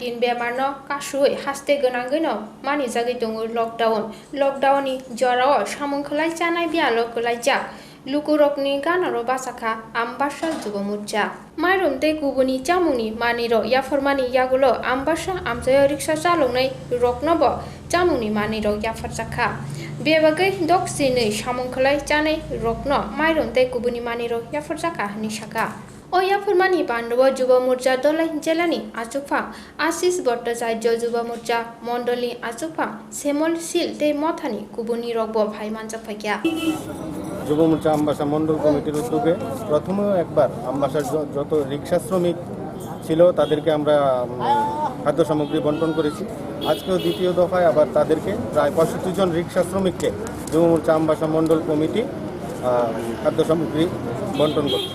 COVID-19 बेमारनो कासुयै हास्ते गोनांगैनो मानि जागै दङ लकडाउननि जराव सामुं खलायजानाय बियालो खलायजाक लुकुरकनि गानारो बासाखा आम्बासा जुबमुरजा माइरम ते गुबुनि जामुंनि मानिरो याफरमानि यागुलो आम्बासा आमजायो रिक्सा चालौनाय रकनबो जामुंनि मानिरो याफरजाखा बेबागै दक्सिनै सामुं खलायजानाय रकनो माइरम ते गुबुनि मानिरो याफरजाखा निसाका याफरमानि बान्दव जुबमुरजा दलाई जिल्लानि आचुफा आशिष भट्टाचार्य जुबमुरजा मण्डलनि आचुफा सेमल सिल ते मथानि गुबुनि रकबो भाईमानजाफाइया যুবমোর্চা আম্বাসা মন্ডল কমিটির উদ্যোগে প্রথমে একবার আম্বাসার যত রিক্সা শ্রমিক ছিল তাদেরকে আমরা খাদ্য সামগ্রী বন্টন করেছি। আজকেও দ্বিতীয় দফায় আবার তাদেরকে প্রায় 65 জন রিক্সা শ্রমিককে যুবমোর্চা আম্বাসা মন্ডল কমিটি খাদ্য সামগ্রী বন্টন করছে।